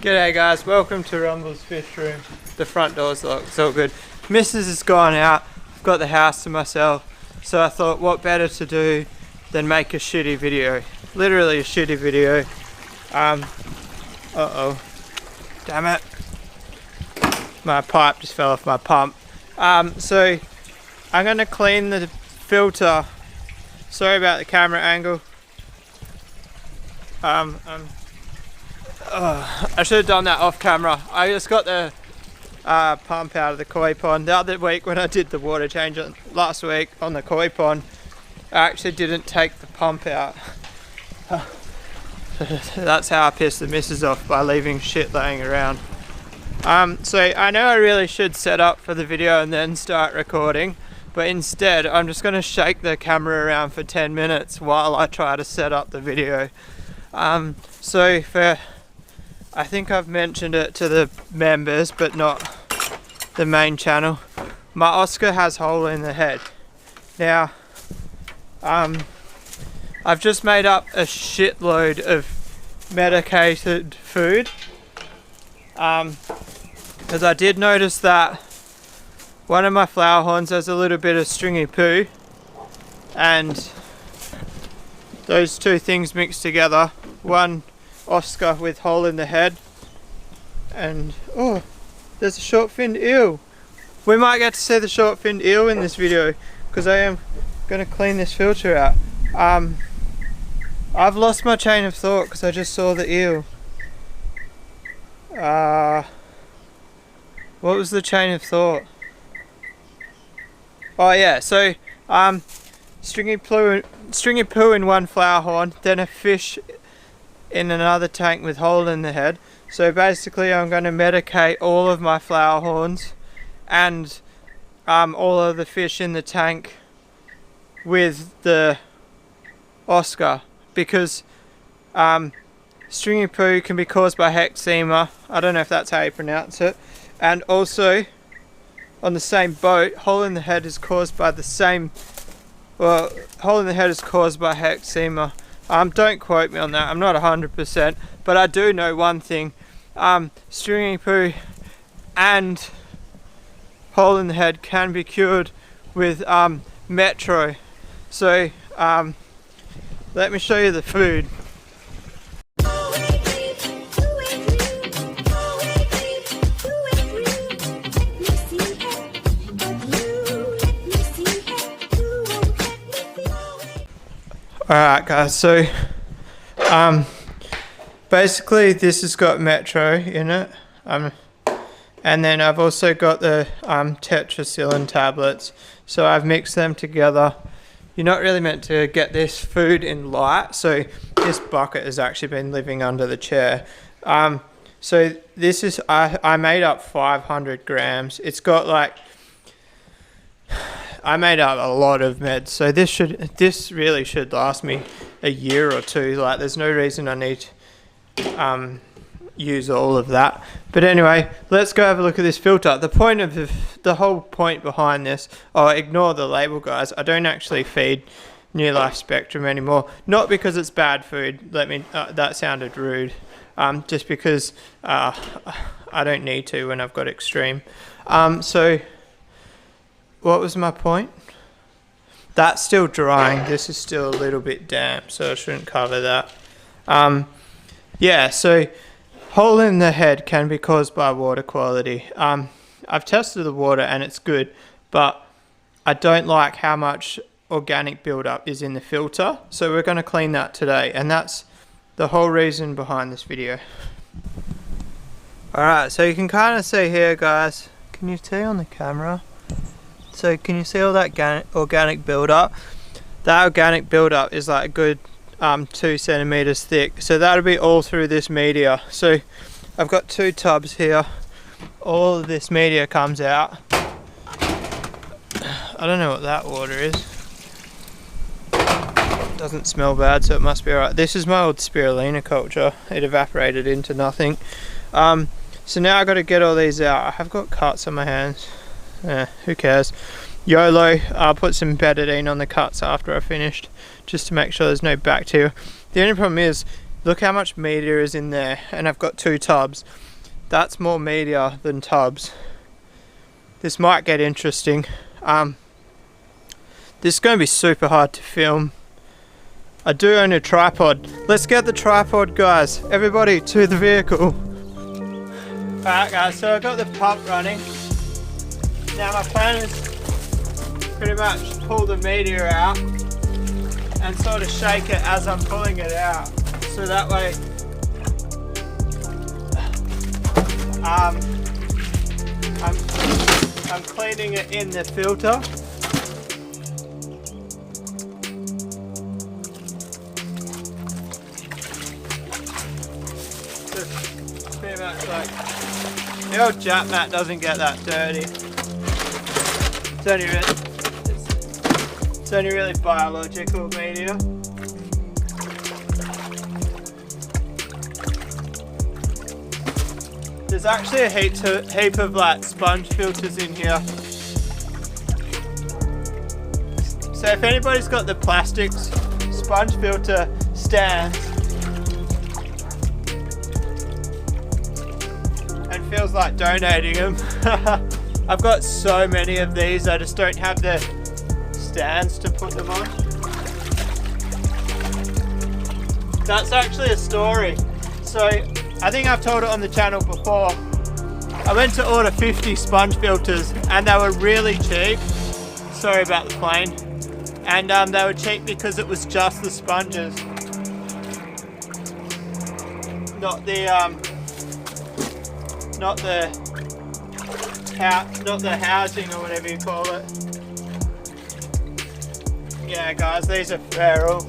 G'day guys, welcome to Rumble's fish room. The front door's locked, it's all good. Mrs. has gone out, I've got the house to myself, so I thought what better to do than make a shitty video. Literally a shitty video. Uh-oh. Damn it. My pipe just fell off my pump. So I'm gonna clean the filter. Sorry about the camera angle. I should have done that off camera. I just got the pump out of the koi pond. The other week when I did the water change last week on the koi pond, I actually didn't take the pump out. That's how I pissed the missus off, by leaving shit laying around. So I know I really should set up for the video and then start recording, but instead I'm just going to shake the camera around for 10 minutes while I try to set up the video. So I think I've mentioned it to the members, but not the main channel. My Oscar has a hole in the head. Now, I've just made up a shitload of medicated food. Because I did notice that one of my flower horns has a little bit of stringy poo, and those two things mixed together, one Oscar with hole in the head, and oh, there's a short-finned eel. We might get to see the short-finned eel in this video, because I am going to clean this filter out. I've lost my chain of thought because I just saw the eel. What was the chain of thought? Oh yeah, so stringy poo in one flower horn, then a fish in another tank with hole in the head. So basically I'm going to medicate all of my flower horns and all of the fish in the tank with the Oscar, because stringy poo can be caused by eczema. I don't know if that's how you pronounce it. And also on the same boat, hole in the head is caused by the same, well, hole in the head is caused by eczema. Don't quote me on that, I'm not 100%, but I do know one thing. Stringy poo and hole in the head can be cured with Metro. So let me show you the food. Alright guys, so basically this has got Metro in it, and then I've also got the tetracycline tablets, so I've mixed them together. You're not really meant to get this food in light, so this bucket has actually been living under the chair. So this is, I made up 500 grams. It's got like, I made up a lot of meds, so this really should last me a year or two. Like, there's no reason I need to use all of that. But anyway, let's go have a look at this filter. The point of the whole point behind this, oh, ignore the label guys, I don't actually feed New Life Spectrum anymore. Not because it's bad food, that sounded rude. Just because I don't need to when I've got Extreme. So what was my point? That's still drying. This is still a little bit damp, so I shouldn't cover that. Yeah, so hole in the head can be caused by water quality. I've tested the water and it's good, but I don't like how much organic buildup is in the filter, so we're going to clean that today, and that's the whole reason behind this video. Alright, so you can kind of see here guys, can you see on the camera? So can you see all that organic buildup? That organic buildup is like a good 2 centimeters thick. So that'll be all through this media. So I've got 2 tubs here. All of this media comes out. I don't know what that water is. It doesn't smell bad, so it must be alright. This is my old spirulina culture. It evaporated into nothing. So now I've got to get all these out. I have got cuts on my hands. Who cares? YOLO. I'll put some betadine on the cuts after I finished, just to make sure there's no bacteria. The only problem is Look how much media is in there, and I've got 2 tubs. That's more media than tubs. This might get interesting. This is going to be super hard to film. I do own a tripod. Let's get the tripod, guys. Everybody to the vehicle. Alright guys, so I've got the pump running. Now my plan is pretty much pull the media out and sort of shake it as I'm pulling it out. So that way I'm cleaning it in the filter. Just pretty much like the old jet mat doesn't get that dirty. It's only really biological media. There's actually a heap of like sponge filters in here. So if anybody's got the plastic sponge filter stands and feels like donating them, I've got so many of these, I just don't have the stands to put them on. That's actually a story. So I think I've told it on the channel before. I went to order 50 sponge filters and they were really cheap. Sorry about the plane. And they were cheap because it was just the sponges, not the housing or whatever you call it. Yeah guys, these are feral.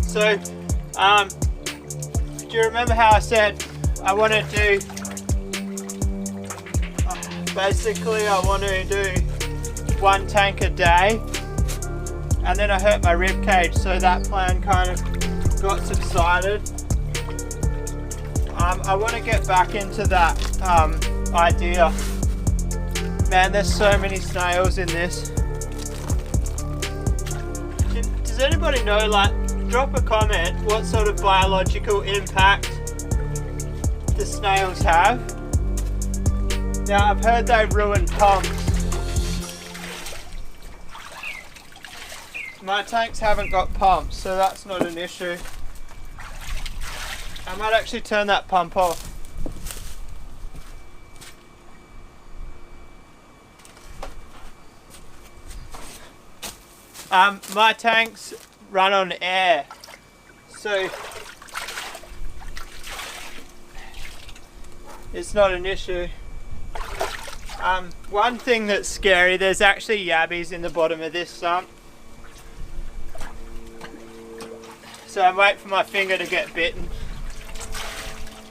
So do you remember how I said I want to do, basically I want to do 1 tank a day, and then I hurt my rib cage, so that plan kind of got subsided. I want to get back into that idea. Man, there's so many snails in this. Does anybody know, like, drop a comment what sort of biological impact the snails have? Now I've heard they ruin pumps. My tanks haven't got pumps, so that's not an issue. I might actually turn that pump off. My tanks run on air, so it's not an issue. One thing that's scary, there's actually yabbies in the bottom of this sump. So I'm waiting for my finger to get bitten.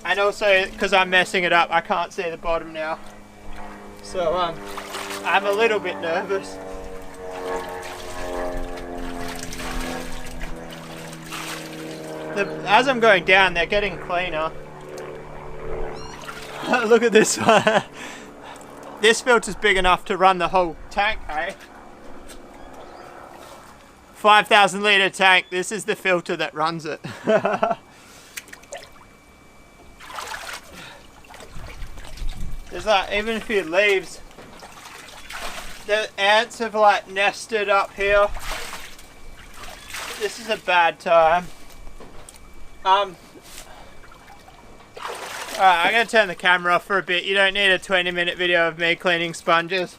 And also, because I'm messing it up, I can't see the bottom now. So I'm a little bit nervous. As I'm going down, they're getting cleaner. Look at this one. This filter's big enough to run the whole tank, hey? 5,000 litre tank, this is the filter that runs it. There's like even a few leaves. The ants have like nested up here. This is a bad time. Alright, I'm going to turn the camera off for a bit. You don't need a 20-minute video of me cleaning sponges.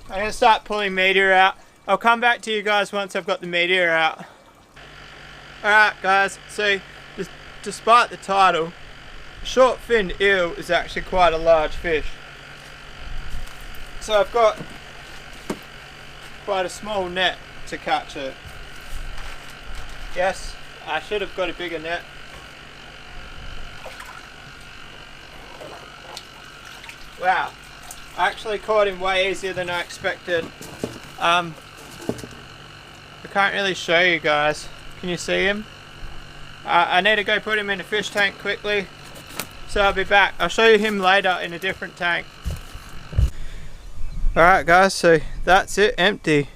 I'm going to start pulling media out. I'll come back to you guys once I've got the media out. Alright guys, so despite the title, short-finned eel is actually quite a large fish. So I've got quite a small net to catch it. Yes, I should have got a bigger net. Wow, I actually caught him way easier than I expected. I can't really show you guys. Can you see him? I need to go put him in a fish tank quickly, so I'll be back. I'll show you him later in a different tank. Alright guys, so that's it, empty.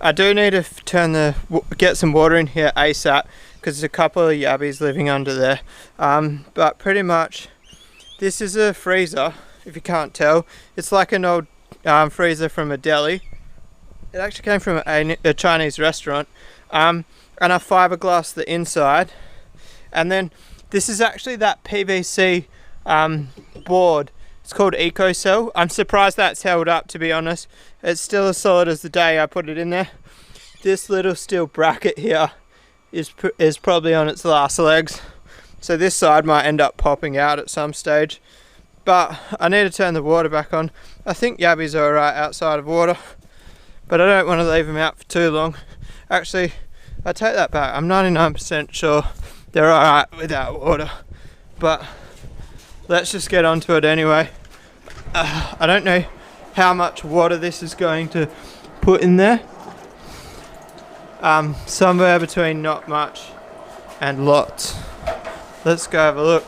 I do need to get some water in here ASAP, because there's a couple of yabbies living under there. But pretty much, this is a freezer, if you can't tell. It's like an old freezer from a deli. It actually came from a Chinese restaurant. And I fiberglassed the inside. And then this is actually that PVC board. It's called EcoCell. I'm surprised that's held up, to be honest. It's still as solid as the day I put it in there. This little steel bracket here is probably on its last legs. So this side might end up popping out at some stage. But I need to turn the water back on. I think yabbies are alright outside of water, but I don't want to leave them out for too long. Actually, I take that back. I'm 99% sure they're alright without water. But let's just get onto it anyway. I don't know how much water this is going to put in there. Somewhere between not much and lots. Let's go have a look.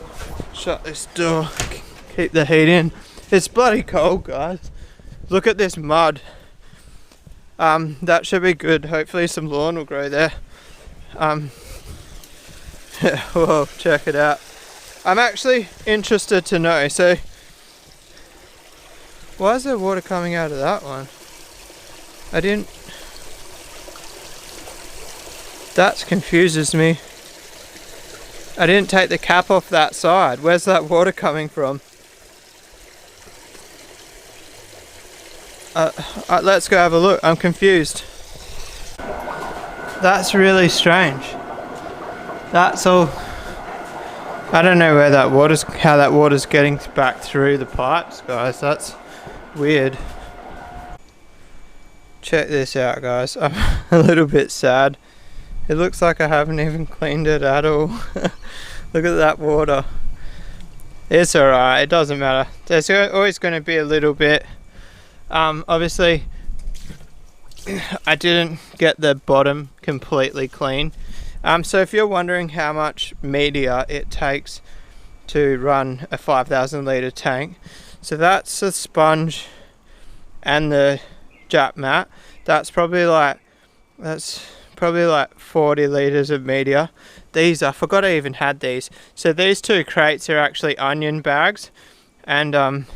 Shut this door. Keep the heat in. It's bloody cold, guys. Look at this mud. That should be good. Hopefully some lawn will grow there. Whoa, check it out. I'm actually interested to know, so why is there water coming out of that one? That confuses me. I didn't take the cap off that side. Where's that water coming from? Let's go have a look. I'm confused. That's really strange. That's all. I don't know where how that water's getting back through the pipes, guys. That's weird. Check this out, guys. I'm a little bit sad. It looks like I haven't even cleaned it at all. Look at that water. It's alright, it doesn't matter. There's always going to be a little bit. Obviously, I didn't get the bottom completely clean. So if you're wondering how much media it takes to run a 5,000 litre tank, so that's the sponge and the Jap mat. That's probably like 40 litres of media. These, I forgot I even had these. So these two crates are actually onion bags, and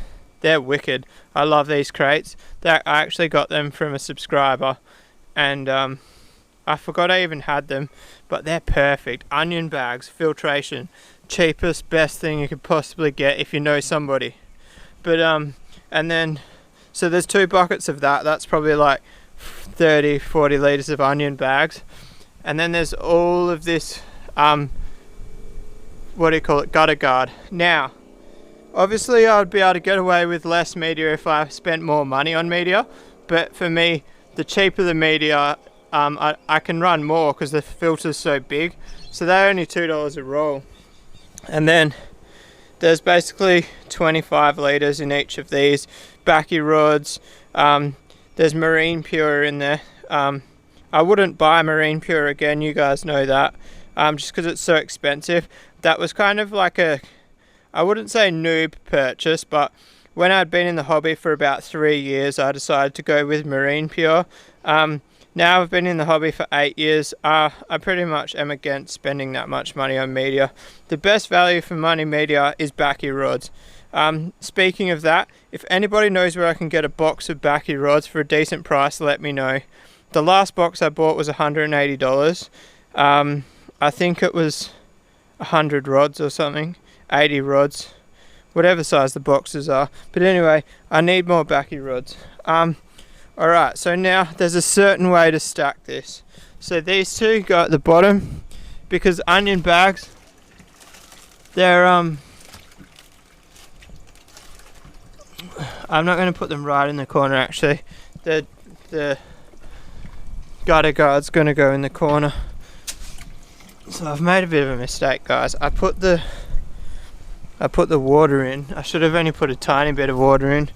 they're wicked. I love these crates. I actually got them from a subscriber, and I forgot I even had them, but they're perfect. Onion bags, filtration, cheapest, best thing you could possibly get if you know somebody. But and then, so there's 2 buckets of that. That's probably like 30-40 litres of onion bags. And then there's all of this, what do you call it, gutter guard. Now, obviously I would be able to get away with less media if I spent more money on media, but for me, the cheaper the media, I can run more because the filter's so big. So they're only $2 a roll. And then there's basically 25 litres in each of these. Backy rods, there's Marine Pure in there. I wouldn't buy Marine Pure again, you guys know that, just because it's so expensive. That was kind of like I wouldn't say noob purchase, but when I'd been in the hobby for about 3 years, I decided to go with Marine Pure. Now I've been in the hobby for 8 years. I pretty much am against spending that much money on media. The best value for money media is Backy rods. Speaking of that, if anybody knows where I can get a box of Backy rods for a decent price, let me know. The last box I bought was $180. I think it was 100 rods or something, 80 rods, whatever size the boxes are. But anyway, I need more Backy rods. Alright, so now there's a certain way to stack this. So these two go at the bottom, because onion bags, they're I'm not going to put them right in the corner actually. The gutter guard's going to go in the corner. So I've made a bit of a mistake, guys. I put the water in. I should have only put a tiny bit of water in,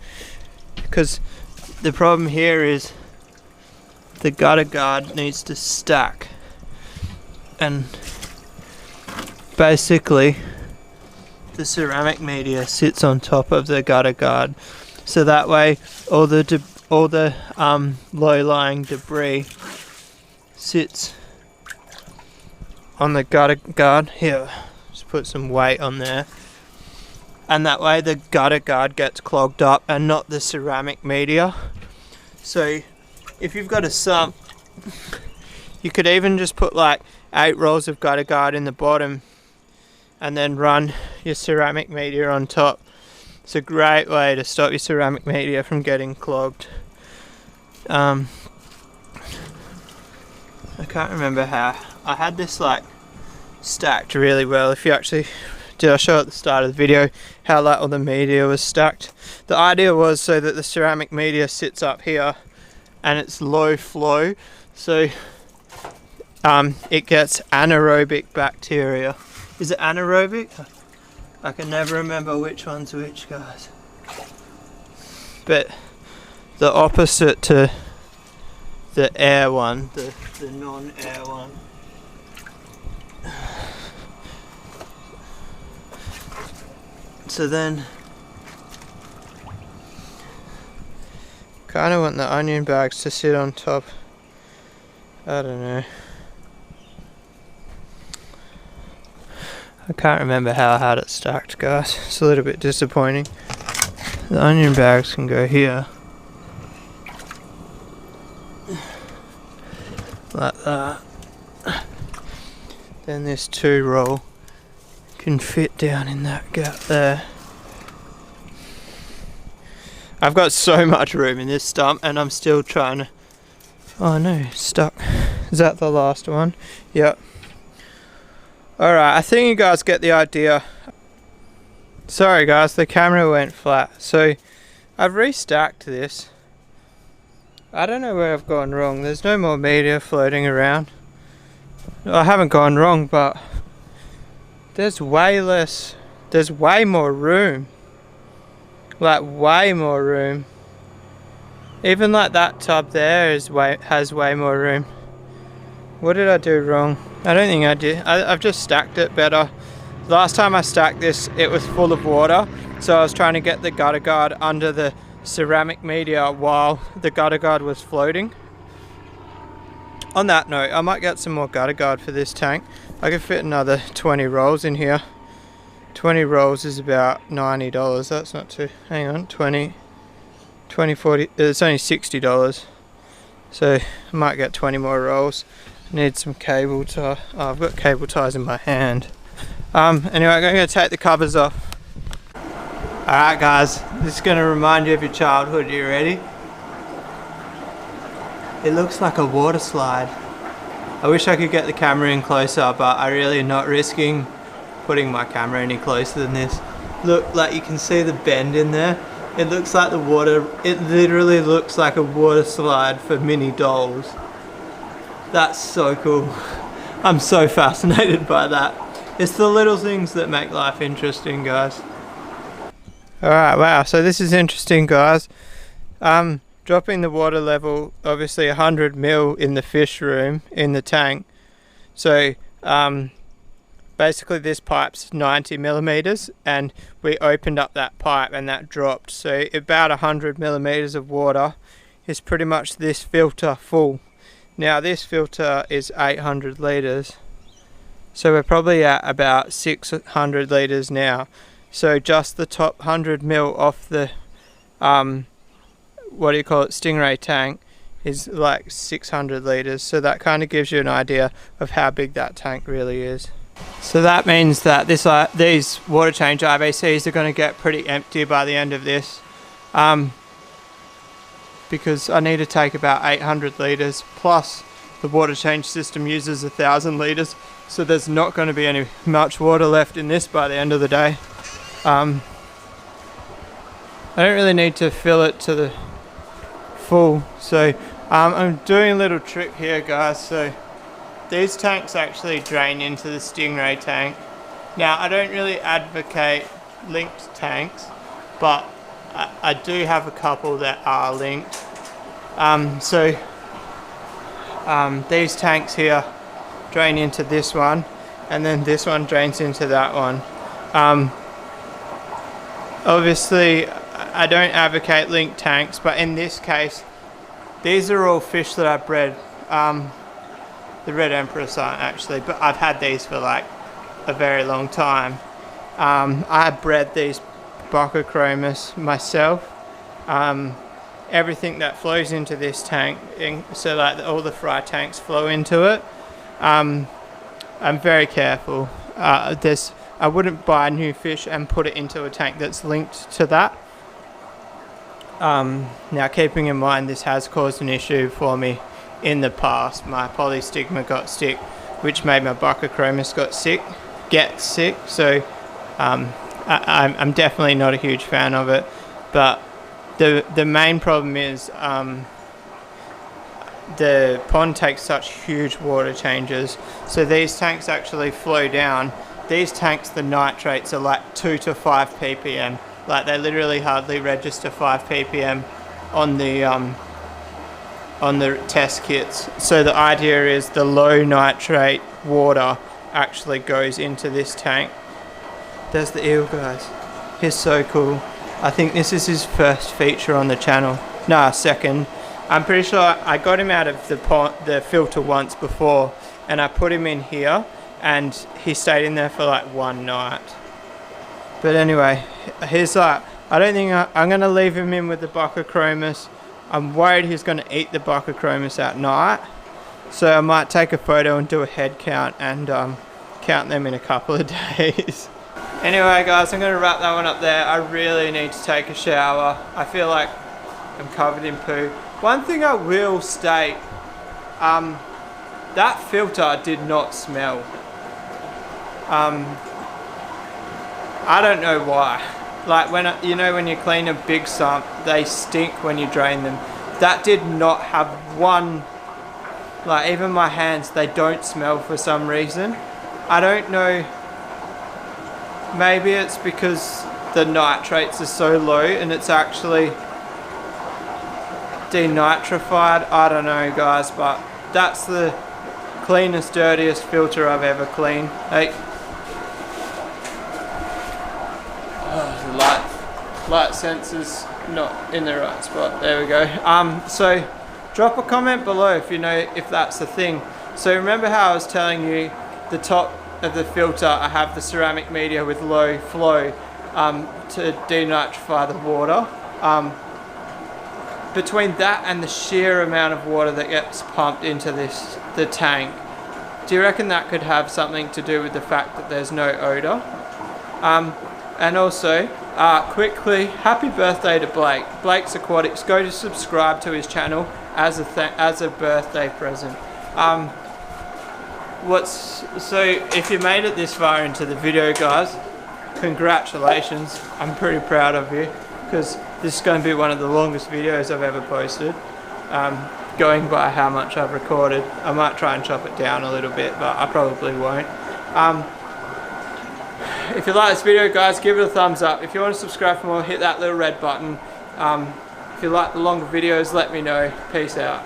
because the problem here is the gutter guard needs to stack, and basically the ceramic media sits on top of the gutter guard, so that way all the low-lying debris sits on the gutter guard here. Just put some weight on there, and that way the gutter guard gets clogged up and not the ceramic media. So if you've got a sump, you could even just put like 8 rolls of gutter guard in the bottom and then run your ceramic media on top. It's a great way to stop your ceramic media from getting clogged. I can't remember how. I had this like stacked really well. If you actually did, I show at the start of the video how like all the media was stacked. The idea was so that the ceramic media sits up here and it's low flow, so it gets anaerobic bacteria. Is it anaerobic? I can never remember which one's which, guys. But the opposite to the air one, the non-air one. So then, kind of want the onion bags to sit on top. I don't know. I can't remember how I had it stacked, guys. It's a little bit disappointing. The onion bags can go here. Like that. Then this 2 roll can fit down in that gap there. I've got so much room in this stump and I'm still trying to... Oh no, stuck. Is that the last one? Yep. Alright, I think you guys get the idea. Sorry guys, the camera went flat. So, I've restacked this. I don't know where I've gone wrong. There's no more media floating around. I haven't gone wrong, but there's way more room. Like, way more room. Even like that tub there has way more room. What did I do wrong? I don't think I did. I've just stacked it better. Last time I stacked this, it was full of water, so I was trying to get the gutter guard under the ceramic media while the gutter guard was floating. On that note, I might get some more gutter guard for this tank. I could fit another 20 rolls in here. 20 rolls is about $90. That's not too... Hang on, 20, 40... It's only $60. So I might get 20 more rolls. Need some cable tie. Oh, I've got cable ties in my hand. Anyway, I'm going to take the covers off. Alright guys, this is going to remind you of your childhood. Are you ready? It looks like a water slide. I wish I could get the camera in closer, but I really am not risking putting my camera any closer than this. Look, like you can see the bend in there. It looks like the water, it literally looks like a water slide for mini dolls. That's so cool. I'm so fascinated by that. It's the little things that make life interesting, guys. Alright, wow, so this is interesting, guys. Dropping the water level, obviously 100 mil in the fish room, in the tank. So, basically this pipe's 90 millimeters, and we opened up that pipe and that dropped. So about 100 millimeters of water is pretty much this filter full. Now this filter is 800 litres, so we're probably at about 600 litres now. So just the top 100 mil off the what do you call it, Stingray tank is like 600 litres. So that kind of gives you an idea of how big that tank really is. So that means that these water change RBCs are going to get pretty empty by the end of this. Because I need to take about 800 litres, plus the water change system uses 1,000 litres, so there's not going to be any much water left in this by the end of the day. I don't really need to fill it to the full, so I'm doing a little trick here, guys. So these tanks actually drain into the Stingray tank. Now I don't really advocate linked tanks, but I do have a couple that are linked. These tanks here drain into this one, and then this one drains into that one. Obviously I don't advocate linked tanks, but in this case these are all fish that I bred. The red emperors aren't actually, but I've had these for like a very long time. I bred these Bocochromis myself. Everything that flows into this tank, so like all the fry tanks flow into it. I'm very careful. I wouldn't buy new fish and put it into a tank that's linked to that. Now keeping in mind this has caused an issue for me in the past. My polystigma got sick, which made my Bocochromis get sick, so I'm definitely not a huge fan of it. But the main problem is the pond takes such huge water changes, so these tanks actually flow down. These tanks, the nitrates are like 2 to 5 ppm. Like they literally hardly register 5 ppm on the test kits. So the idea is the low nitrate water actually goes into this tank. There's the eel, guys. He's so cool. I think this is his first feature on the channel. Nah, second. I'm pretty sure I got him out of the filter once before, and I put him in here, and he stayed in there for like one night. But anyway, he's like, I don't think I'm going to leave him in with the Bocochromis. I'm worried he's going to eat the Bocochromis at night. So I might take a photo and do a head count and count them in a couple of days. Anyway guys, I'm going to wrap that one up there. I really need to take a shower. I feel like I'm covered in poo. One thing I will state, that filter did not smell. I don't know why. Like when when you clean a big sump, they stink when you drain them. That did not have one. Like even my hands, they don't smell for some reason. I don't know. Maybe it's because the nitrates are so low and it's actually denitrified. I don't know, guys, but that's the cleanest, dirtiest filter I've ever cleaned. Hey. The light sensor's not in the right spot. There we go. So drop a comment below if you know if that's the thing. So remember how I was telling you the top of the filter, I have the ceramic media with low flow to denitrify the water. Between that and the sheer amount of water that gets pumped into the tank, do you reckon that could have something to do with the fact that there's no odor? And also, quickly, happy birthday to Blake. Blake's Aquatics. Go to subscribe to his channel as a birthday present. So if you made it this far into the video, guys, congratulations. I'm pretty proud of you, because this is going to be one of the longest videos I've ever posted. Going by how much I've recorded, I might try and chop it down a little bit, but I probably won't. If you like this video, guys, give it a thumbs up. If you want to subscribe for more, hit that little red button. If you like the longer videos, let me know. Peace out.